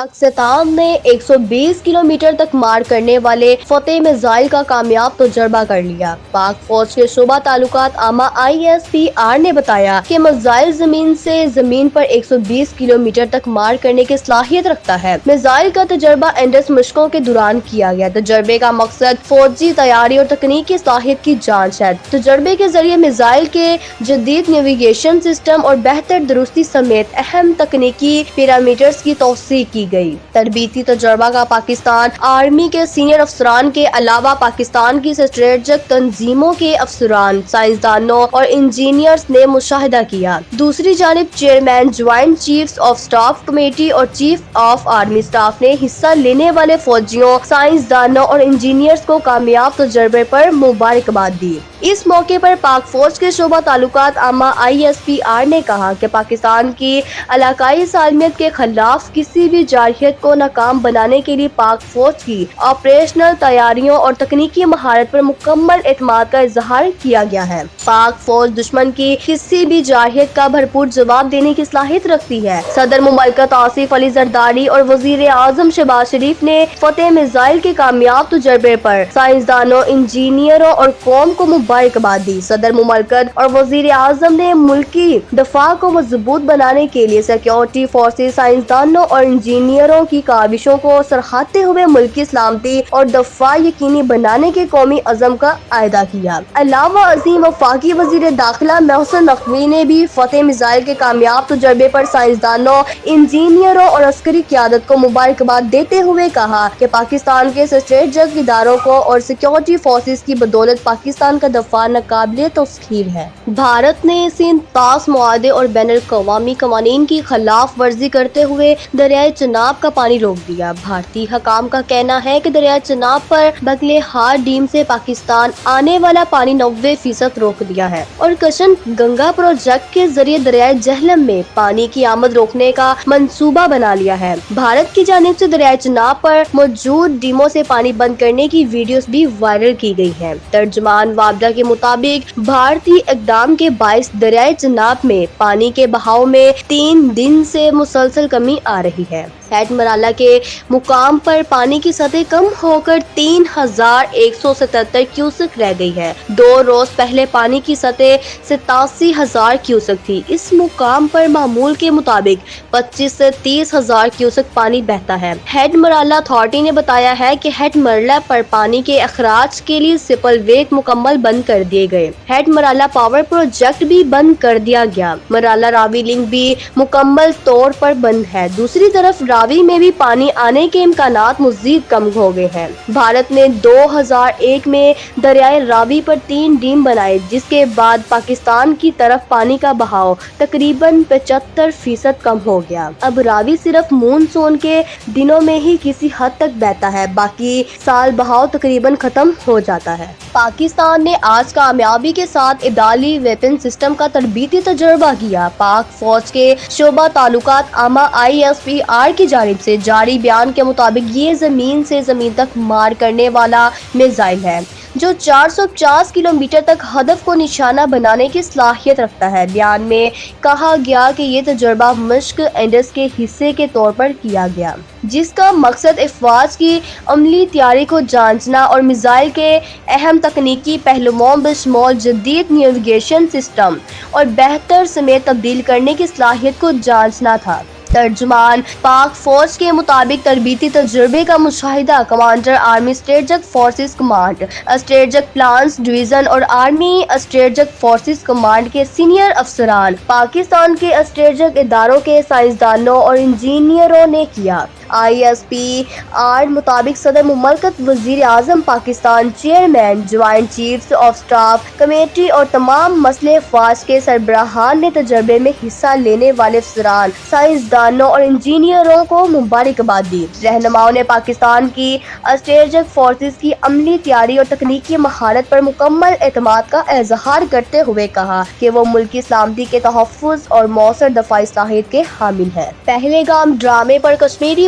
اختتام نے 120 کلومیٹر تک مار کرنے والے فتح میزائل کا کامیاب تجربہ کر لیا۔ پاک فوج کے شعبہ تعلقات عامہ ISPR نے بتایا کہ میزائل زمین سے زمین پر 120 کلومیٹر تک مار کرنے کی صلاحیت رکھتا ہے۔ میزائل کا تجربہ اینڈس مشقوں کے دوران کیا گیا۔ تجربے کا مقصد فوجی تیاری اور تکنیکی صلاحیت کی جانچ ہے۔ تجربے کے ذریعے میزائل کے جدید نیویگیشن سسٹم اور بہتر درستی سمیت اہم تکنیکی پیرامیٹرز کی توثیق کی گئی۔ تربیتی تجربہ کا پاکستان آرمی کے سینئر افسران کے علاوہ پاکستان کی اسٹریٹجک تنظیموں کے افسران، سائنسدانوں اور انجینئرز نے مشاہدہ کیا۔ دوسری جانب chairman joint chiefs of staff committee اور چیف آف آرمی سٹاف نے حصہ لینے والے فوجیوں، سائنسدانوں اور انجینئرز کو کامیاب تجربے پر مبارکباد دی۔ اس موقع پر پاک فوج کے شعبہ تعلقات عامہ ISPR نے کہا کہ پاکستان کی علاقائی سالمیت کے خلاف کسی بھی جارحیت کو ناکام بنانے کے لیے پاک فوج کی آپریشنل تیاریوں اور تکنیکی مہارت پر مکمل اعتماد کا اظہار کیا گیا ہے۔ پاک فوج دشمن کی کسی بھی جارحیت کا بھرپور جواب دینے کی صلاحیت رکھتی ہے۔ صدر مملکت آصف علی زرداری اور وزیر اعظم شہباز شریف نے فتح میزائل کے کامیاب تجربے پر سائنسدانوں، انجینئروں اور قوم کو مبارکباد دی۔ صدر مملکت اور وزیر اعظم نے ملکی دفاع کو مضبوط بنانے کے لیے سیکیورٹی فورسز، سائنسدانوں اور انجینئروں کی کاوشوں کو سراہتے ہوئے ملکی سلامتی اور دفاع یقینی بنانے کے قومی عزم کا اعادہ کیا۔ علاوہ ازیں وفاقی وزیر داخلہ محسن نقوی نے بھی فتح میزائل کے کامیاب تجربے پر سائنسدانوں، انجینئروں اور عسکری قیادت کو مبارکباد دیتے ہوئے کہا کہ پاکستان کے اسٹریٹجک اداروں کو اور سیکیورٹی فورسز کی بدولت پاکستان کا دفاع ناقابل تسخیر ہے۔ بھارت نے سند طاس معاہدے اور بین الاقوامی قوانین کی خلاف ورزی کرتے ہوئے دریائے چناب کا پانی روک دیا۔ بھارتی حکام کا کہنا ہے کہ دریائے چناب پر بگلیہار ڈیم سے پاکستان آنے والا پانی 90% روک دیا ہے اور کشن گنگا پروجیکٹ کے ذریعے دریائے جہلم میں پانی کی آمد روکنے کا منصوبہ بنا لیا ہے۔ بھارت کی جانب سے دریائے چناب پر موجود ڈیموں سے پانی بند کرنے کی ویڈیوز بھی وائرل کی گئی ہیں۔ ترجمان وابڈا کے مطابق بھارتی اقدام کے باعث دریائے چناب میں پانی کے بہاؤ میں 3 دن سے مسلسل کمی آ رہی ہے۔ ہیڈ مرالہ کے مقام پر پانی کی سطح کم ہو کر 3177 کیوسک رہ گئی ہے۔ 2 روز پہلے پانی کی سطح 87,000 کیوسک تھی۔ اس مقام پر معمول کے مطابق 25 سے 30,000 کیوسک پانی بہتا ہے۔ ہیڈ مرالہ اتھارٹی نے بتایا ہے کہ ہیڈ مرالہ پر پانی کے اخراج کے لیے سپل ویک مکمل بند کر دیے گئے۔ ہیڈ مرالہ پاور پروجیکٹ بھی بند کر دیا گیا۔ مرالہ راوی لنک بھی مکمل طور پر بند ہے۔ دوسری طرف راوی میں بھی پانی آنے کے امکانات مزید کم ہو گئے ہیں۔ بھارت نے 2001 میں دریائے راوی پر 3 ڈیم بنائے، جس کے بعد پاکستان کی طرف پانی کا بہاؤ تقریباً 75% کم ہو گیا۔ اب راوی صرف مونسون کے دنوں میں ہی کسی حد تک بہتا ہے، باقی سال بہاؤ تقریباً ختم ہو جاتا ہے۔ پاکستان نے آج کامیابی کے ساتھ ابدالی ویپن سسٹم کا تربیتی تجربہ کیا۔ پاک فوج کے شعبہ تعلقات عامہ ISPR کی جانب سے جاری بیان کے مطابق یہ زمین سے زمین تک مار کرنے والا میزائل ہے جو 450 کلومیٹر تک ہدف کو نشانہ بنانے کی صلاحیت رکھتا ہے۔ بیان میں کہا گیا کہ یہ تجربہ مشق اینڈس کے حصے کے طور پر کیا گیا، جس کا مقصد افواج کی عملی تیاری کو جانچنا اور میزائل کے اہم تکنیکی پہلوؤں بشمول جدید نیویگیشن سسٹم اور بہتر سمیت تبدیل کرنے کی صلاحیت کو جانچنا تھا۔ ترجمان پاک فوج کے مطابق تربیتی تجربے کا مشاہدہ commander army strategic forces command, strategic plans division اور آرمی اسٹریٹجک فورسز کمانڈ کے سینئر افسران، پاکستان کے اسٹریٹجک اداروں کے سائنسدانوں اور انجینئروں نے کیا۔ ISPR مطابق صدر مملکت، وزیر اعظم Pakistan, chairman joint chiefs of staff committee اور تمام مسلح افواج کے سربراہان نے تجربے میں حصہ لینے والے افسران، سائنسدانوں اور انجینئروں کو مبارکباد دی۔ رہنماؤں نے پاکستان کی اسٹریٹجک فورسز کی عملی تیاری اور تکنیکی مہارت پر مکمل اعتماد کا اظہار کرتے ہوئے کہا کہ وہ ملکی سلامتی کے تحفظ اور مؤثر دفاعی صلاحیت کے حامل ہیں۔ پہلے گام ڈرامے پر کشمیری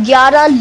11